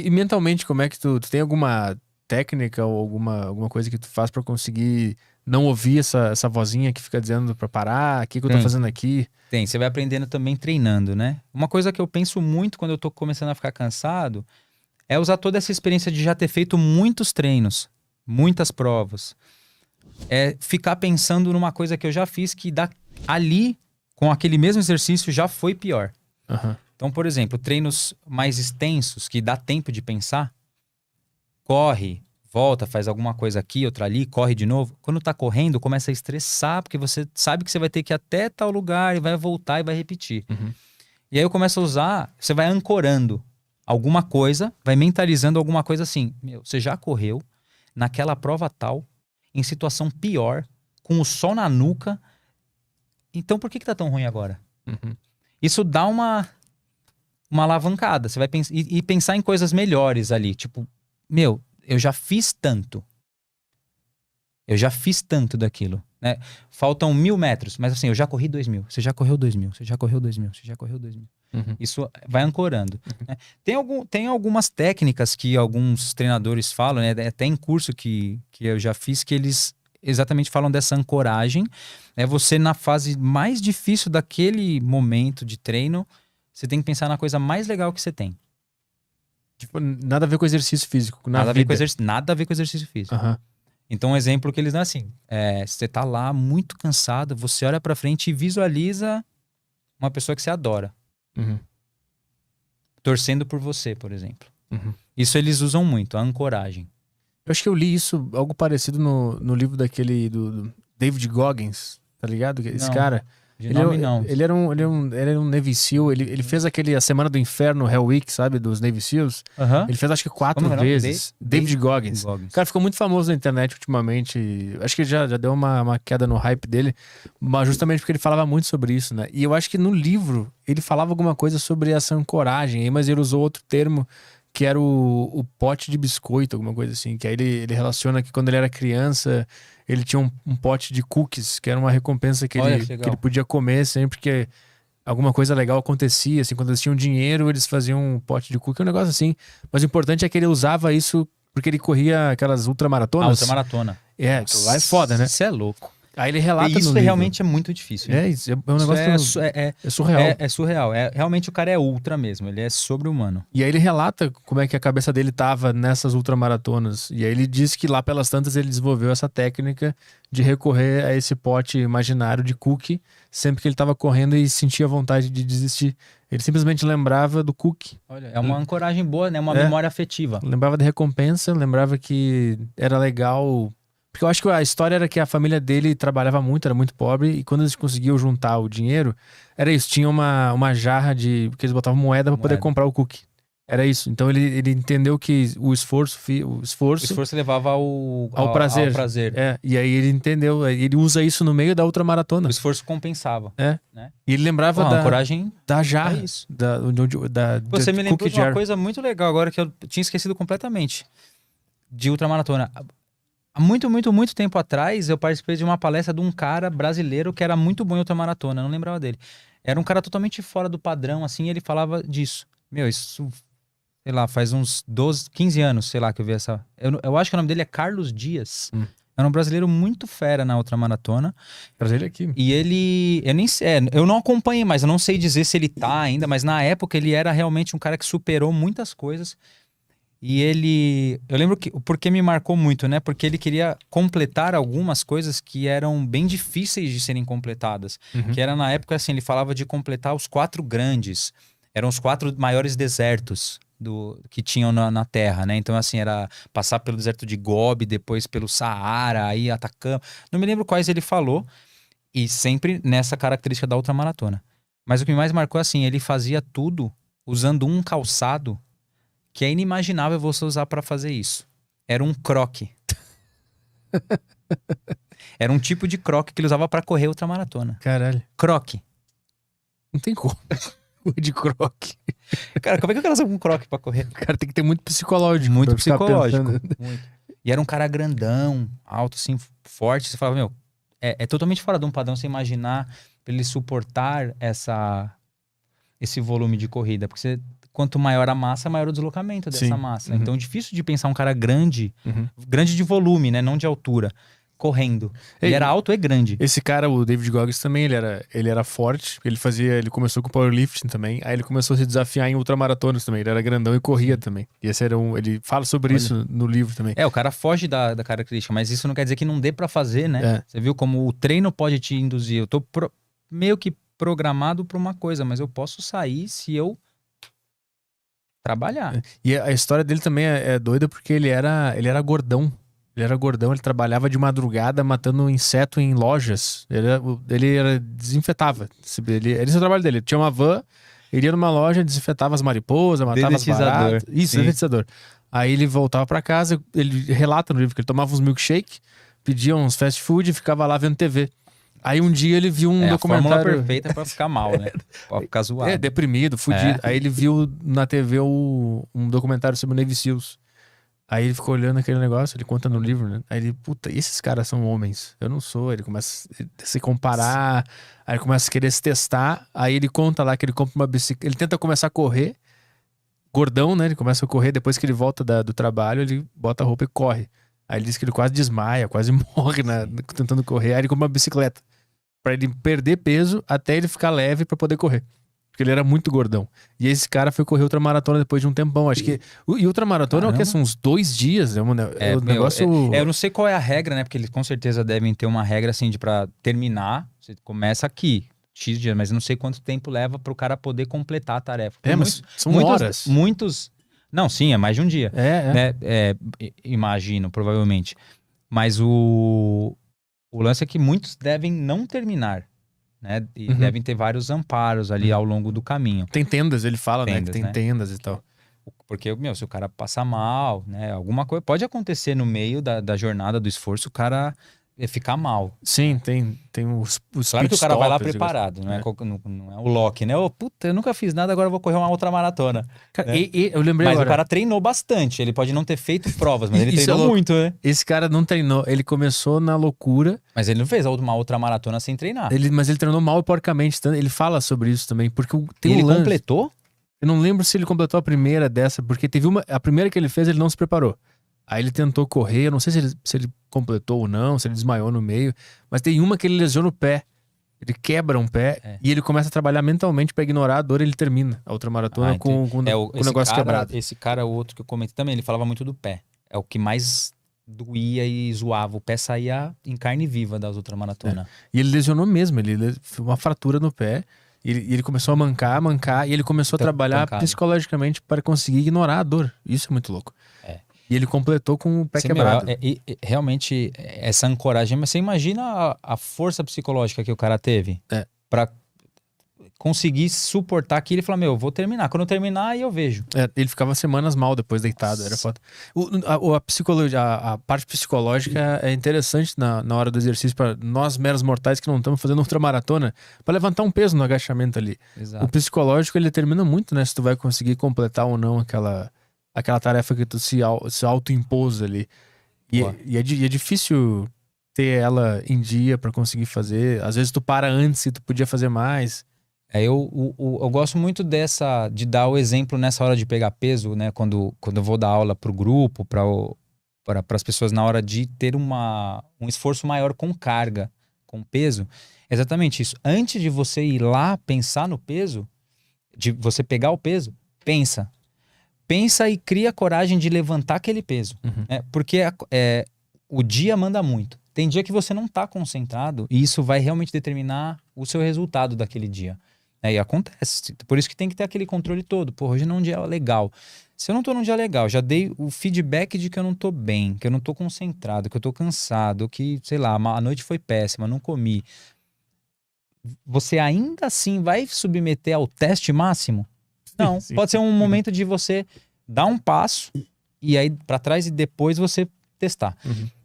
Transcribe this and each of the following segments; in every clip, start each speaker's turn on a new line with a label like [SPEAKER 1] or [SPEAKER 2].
[SPEAKER 1] E mentalmente, como é que tu tem alguma técnica ou alguma coisa que tu faz pra conseguir não ouvir essa vozinha que fica dizendo pra parar, o que que eu tô
[SPEAKER 2] Tem,
[SPEAKER 1] fazendo aqui?
[SPEAKER 2] tem. Você vai aprendendo também treinando, né? Uma coisa que eu penso muito quando eu tô começando a ficar cansado é usar toda essa experiência de já ter feito muitos treinos, muitas provas. É ficar pensando numa coisa que eu já fiz que ali, com aquele mesmo exercício, já foi pior.
[SPEAKER 1] Aham.
[SPEAKER 2] Então, por exemplo, treinos mais extensos, que dá tempo de pensar, corre, volta, faz alguma coisa aqui, outra ali, corre de novo. Quando tá correndo, começa a estressar, porque você sabe que você vai ter que ir até tal lugar e vai voltar e vai repetir.
[SPEAKER 1] Uhum.
[SPEAKER 2] E aí eu começo a usar, você vai ancorando alguma coisa, vai mentalizando alguma coisa assim. Meu, você já correu naquela prova tal, em situação pior, com o sol na nuca, então por que que tá tão ruim agora?
[SPEAKER 1] Uhum.
[SPEAKER 2] Isso dá uma alavancada. Você vai e pensar em coisas melhores ali. Tipo, meu, eu já fiz tanto. Eu já fiz tanto daquilo, né? Faltam 1.000 metros, mas assim, eu já corri 2.000. Você já correu 2.000, você já correu 2.000, você já correu 2.000.
[SPEAKER 1] Uhum.
[SPEAKER 2] Isso vai ancorando, né? Tem algumas técnicas que alguns treinadores falam, né? Até em curso que eu já fiz, que eles exatamente falam dessa ancoragem. É você na fase mais difícil daquele momento de treino, você tem que pensar na coisa mais legal que você tem.
[SPEAKER 1] Tipo, nada a ver com exercício físico, na
[SPEAKER 2] Nada a ver com
[SPEAKER 1] vida.
[SPEAKER 2] nada a ver com exercício físico.
[SPEAKER 1] Aham.
[SPEAKER 2] Então, um exemplo que eles dão é assim: você tá lá muito cansado, você olha pra frente e visualiza uma pessoa que você adora,
[SPEAKER 1] Uhum.
[SPEAKER 2] torcendo por você, por exemplo.
[SPEAKER 1] Uhum.
[SPEAKER 2] Isso eles usam muito, a ancoragem.
[SPEAKER 1] Eu acho que eu li isso, algo parecido no livro daquele do David Goggins, tá ligado? Esse
[SPEAKER 2] Não,
[SPEAKER 1] cara,
[SPEAKER 2] de nome não.
[SPEAKER 1] ele era um Navy SEAL, ele fez aquele A Semana do Inferno, Hell Week, sabe? Dos Navy SEAls.
[SPEAKER 2] Aham.
[SPEAKER 1] Ele fez acho que
[SPEAKER 2] Como
[SPEAKER 1] 4
[SPEAKER 2] é o nome?
[SPEAKER 1] vezes. David Goggins. O
[SPEAKER 2] Goggins.
[SPEAKER 1] cara ficou muito famoso na internet ultimamente. Acho que ele já deu uma queda no hype dele, mas justamente porque ele falava muito sobre isso, né? E eu acho que no livro ele falava alguma coisa sobre essa ancoragem, aí, mas ele usou outro termo que era o pote de biscoito, alguma coisa assim. Que aí ele relaciona que quando ele era criança, ele tinha um pote de cookies, que era uma recompensa que
[SPEAKER 2] Olha que
[SPEAKER 1] que ele
[SPEAKER 2] legal.
[SPEAKER 1] podia comer sempre que alguma coisa legal acontecia. Assim, quando eles tinham dinheiro, eles faziam um pote de cookie, um negócio assim. Mas o importante é que ele usava isso porque ele corria aquelas
[SPEAKER 2] A
[SPEAKER 1] ultramaratonas.
[SPEAKER 2] ultramaratona.
[SPEAKER 1] É, aquilo lá é foda,
[SPEAKER 2] Nossa,
[SPEAKER 1] né?
[SPEAKER 2] isso é louco.
[SPEAKER 1] Aí ele
[SPEAKER 2] E
[SPEAKER 1] relata no
[SPEAKER 2] isso
[SPEAKER 1] livro.
[SPEAKER 2] realmente é muito difícil, hein?
[SPEAKER 1] É, isso é um
[SPEAKER 2] Isso
[SPEAKER 1] negócio. É surreal.
[SPEAKER 2] é surreal. Realmente o cara é ultra mesmo, ele é sobre-humano.
[SPEAKER 1] E aí ele relata como é que a cabeça dele tava nessas ultramaratonas. E aí ele diz que lá pelas tantas ele desenvolveu essa técnica de recorrer a esse pote imaginário de cookie sempre que ele tava correndo e sentia vontade de desistir. Ele simplesmente lembrava do cookie.
[SPEAKER 2] Olha, é uma ancoragem boa, né? Uma
[SPEAKER 1] É,
[SPEAKER 2] memória afetiva.
[SPEAKER 1] lembrava da recompensa, lembrava que era legal. Porque eu acho que a história era que a família dele trabalhava muito, era muito pobre, e quando eles conseguiam juntar o dinheiro, era isso, tinha uma jarra de. Que eles botavam moeda pra poder
[SPEAKER 2] Moeda.
[SPEAKER 1] comprar o cookie. Era isso. Então ele entendeu que o esforço, o
[SPEAKER 2] O
[SPEAKER 1] esforço
[SPEAKER 2] esforço levava
[SPEAKER 1] ao
[SPEAKER 2] ao
[SPEAKER 1] prazer.
[SPEAKER 2] prazer.
[SPEAKER 1] É, e aí ele entendeu. Aí ele usa isso no meio da outra
[SPEAKER 2] O
[SPEAKER 1] maratona.
[SPEAKER 2] esforço compensava,
[SPEAKER 1] É.
[SPEAKER 2] né?
[SPEAKER 1] E ele lembrava
[SPEAKER 2] Porra, a ancoragem
[SPEAKER 1] da
[SPEAKER 2] é
[SPEAKER 1] jarra,
[SPEAKER 2] isso.
[SPEAKER 1] da
[SPEAKER 2] Você me lembrou
[SPEAKER 1] cookie
[SPEAKER 2] de uma
[SPEAKER 1] jar.
[SPEAKER 2] coisa muito legal agora que eu tinha esquecido completamente. De ultramaratona. Há muito, muito, muito tempo atrás, eu participei de uma palestra de um cara brasileiro que era muito bom em ultramaratona, não lembrava dele. Era um cara totalmente fora do padrão, assim, e ele falava disso. Meu, isso, sei lá, faz uns 12, 15 anos, sei lá, que eu vi essa. Eu acho que o nome dele é Carlos Dias.
[SPEAKER 1] Hum.
[SPEAKER 2] Era um brasileiro muito fera na ultramaratona.
[SPEAKER 1] Trazer ele aqui.
[SPEAKER 2] E ele, eu nem sei, eu não acompanhei, mas eu não sei dizer se ele tá ainda, mas na época ele era realmente um cara que superou muitas coisas. E ele, eu lembro que, porque me marcou muito, né? Porque ele queria completar algumas coisas que eram bem difíceis de serem completadas.
[SPEAKER 1] Uhum.
[SPEAKER 2] Que era na época assim, ele falava de completar os 4 grandes. Eram os 4 maiores desertos que tinham na Terra, né? Então assim, era passar pelo deserto de Gobi, depois pelo Saara, aí Atacama. Não me lembro quais ele falou, e sempre nessa característica da ultramaratona. Mas o que me mais marcou assim, ele fazia tudo usando um calçado que é inimaginável você usar pra fazer isso. Era um croque. Era um tipo de croque que ele usava pra correr ultramaratona.
[SPEAKER 1] Caralho.
[SPEAKER 2] Croque.
[SPEAKER 1] Não tem como. De croque.
[SPEAKER 2] Cara, como é que o cara usa um croque pra correr?
[SPEAKER 1] O cara tem que ter muito psicológico.
[SPEAKER 2] Muito
[SPEAKER 1] pra ficar
[SPEAKER 2] psicológico.
[SPEAKER 1] pensando.
[SPEAKER 2] Muito. E era um cara grandão, alto, assim, forte. Você falava, meu, é totalmente fora de um padrão você imaginar pra ele suportar esse volume de corrida. Porque você quanto maior a massa, maior o deslocamento dessa
[SPEAKER 1] Sim.
[SPEAKER 2] massa. Então, difícil de pensar um cara grande,
[SPEAKER 1] Uhum.
[SPEAKER 2] grande de volume, né? Não de altura, correndo. Ele era alto e grande.
[SPEAKER 1] Esse cara, o David Goggins também, ele era forte. Ele começou com powerlifting também. Aí ele começou a se desafiar em ultramaratonas também. Ele era grandão e corria também. E esse era ele fala sobre isso no livro também.
[SPEAKER 2] O cara foge da característica, mas isso não quer dizer que não dê pra fazer, né?
[SPEAKER 1] É.
[SPEAKER 2] Você viu como o treino pode te induzir. Eu tô meio que programado pra uma coisa, mas eu posso sair se eu trabalhar.
[SPEAKER 1] E a história dele também é doida porque ele era gordão. Ele era gordão, ele trabalhava de madrugada matando inseto em lojas. Ele desinfetava. Esse é o trabalho dele. Ele tinha uma van, ele ia numa loja, desinfetava as mariposas, matava as baratas. Isso, dedetizador. Aí ele voltava pra casa, ele relata no livro que ele tomava uns milkshake, pedia uns fast food e ficava lá vendo TV. Aí um dia ele viu um documentário...
[SPEAKER 2] A fórmula perfeita pra ficar mal, né? Pra ficar zoado.
[SPEAKER 1] Deprimido, fudido. Aí ele viu na TV um documentário sobre o Navy Seals. Aí ele ficou olhando aquele negócio, ele conta no livro, né? Aí ele, puta, esses caras são homens, eu não sou. Ele começa a se comparar, aí ele começa a querer se testar. Aí ele conta lá que ele compra uma bicicleta, ele tenta começar a correr, gordão, né? Ele começa a correr, depois que ele volta do trabalho, ele bota a roupa e corre. Aí ele diz que ele quase desmaia, quase morre tentando correr. Aí ele compra uma bicicleta pra ele perder peso até ele ficar leve pra poder correr. Porque ele era muito gordão. E esse cara foi correr ultramaratona depois de um tempão. Acho que. E ultramaratona é o que? São uns 2 dias. É um negócio.
[SPEAKER 2] Eu não sei qual é a regra, né? Porque eles com certeza devem ter uma regra assim pra terminar. Você começa aqui, X dias, mas eu não sei quanto tempo leva pro cara poder completar a tarefa.
[SPEAKER 1] Mas são horas.
[SPEAKER 2] Muitos. Não, sim, é mais de um dia. Né? Imagino, provavelmente. Mas o lance é que muitos devem não terminar. Né? E devem ter vários amparos ali ao longo do caminho.
[SPEAKER 1] Tem tendas, ele fala,
[SPEAKER 2] tendas,
[SPEAKER 1] né? Que tem
[SPEAKER 2] né?
[SPEAKER 1] tendas e tal.
[SPEAKER 2] Porque, se o cara passar mal, né? Alguma coisa pode acontecer no meio da jornada, do esforço, o cara ficar mal.
[SPEAKER 1] Sim, tem os
[SPEAKER 2] claro que o cara vai lá preparado, não é o Loki, né? Puta, eu nunca fiz nada, agora eu vou correr uma outra maratona.
[SPEAKER 1] Cara,
[SPEAKER 2] né?
[SPEAKER 1] eu lembrei
[SPEAKER 2] mas
[SPEAKER 1] agora.
[SPEAKER 2] O cara treinou bastante, ele pode não ter feito provas, mas ele treinou muito, né?
[SPEAKER 1] Esse cara não treinou, ele começou na loucura.
[SPEAKER 2] Mas ele não fez uma outra maratona sem treinar.
[SPEAKER 1] Mas ele treinou mal e porcamente, ele fala sobre isso também, porque tem
[SPEAKER 2] ele completou?
[SPEAKER 1] Eu não lembro se ele completou a primeira dessa, porque teve a primeira que ele fez, ele não se preparou. Aí ele tentou correr, eu não sei se ele completou ou não, se ele desmaiou no meio, mas tem uma que ele lesiona o pé. Ele quebra um pé e ele começa a trabalhar mentalmente pra ignorar a dor e ele termina a outra com o negócio quebrado.
[SPEAKER 2] Esse cara, o outro que eu comentei também, ele falava muito do pé. É o que mais doía e zoava. O pé saía em carne viva das ultramaratonas.
[SPEAKER 1] E ele lesionou mesmo, foi uma fratura no pé. E ele começou a mancar, e ele começou a trabalhar psicologicamente para conseguir ignorar a dor. Isso é muito louco. E ele completou com o pé quebrado.
[SPEAKER 2] Realmente, essa ancoragem... Mas você imagina a força psicológica que o cara teve pra conseguir suportar aquilo e falar, eu vou terminar. Quando eu terminar, aí eu vejo.
[SPEAKER 1] Ele ficava semanas mal depois deitado. Era foda. A parte psicológica é interessante na hora do exercício para nós meros mortais que não estamos fazendo ultramaratona, para levantar um peso no agachamento ali.
[SPEAKER 2] Exato.
[SPEAKER 1] O psicológico, ele determina muito, né? Se tu vai conseguir completar ou não aquela tarefa que tu se autoimpôs ali. E é difícil ter ela em dia pra conseguir fazer. Às vezes tu para antes e tu podia fazer mais.
[SPEAKER 2] Eu gosto muito de dar o exemplo nessa hora de pegar peso, né? Quando eu vou dar aula pro grupo, para as pessoas na hora de ter um esforço maior com carga, com peso. Exatamente isso. Antes de você ir lá pensar no peso, de você pegar o peso, pensa e cria a coragem de levantar aquele peso. Porque o dia manda muito. Tem dia que você não tá concentrado e isso vai realmente determinar o seu resultado daquele dia. E acontece. Por isso que tem que ter aquele controle todo. Hoje não é um dia legal. Se eu não tô num dia legal, já dei o feedback de que eu não tô bem, que eu não tô concentrado, que eu tô cansado, que, sei lá, a noite foi péssima, não comi. Você ainda assim vai submeter ao teste máximo? Não, sim. Pode ser um momento de você dar um passo e aí para trás e depois você testar.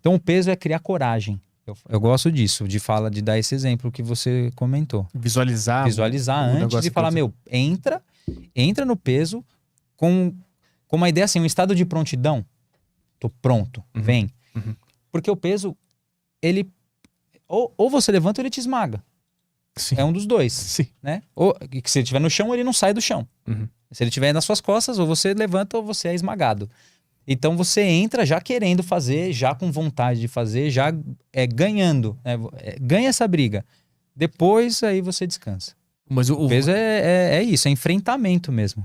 [SPEAKER 2] Então o peso é criar coragem. Eu gosto disso, de dar esse exemplo que você comentou.
[SPEAKER 1] Visualizar
[SPEAKER 2] antes de falar, entra no peso com uma ideia assim, um estado de prontidão. Tô pronto, vem. Porque o peso, ele ou você levanta ou ele te esmaga. Sim. É um dos dois.
[SPEAKER 1] Sim.
[SPEAKER 2] Né? Ou que se ele estiver no chão, ele não sai do chão. Se ele estiver nas suas costas, ou você levanta ou você é esmagado. Então você entra já querendo fazer, já com vontade de fazer, já ganhando. Ganha essa briga. Depois aí você descansa.
[SPEAKER 1] Mas
[SPEAKER 2] O peso é isso, é enfrentamento mesmo.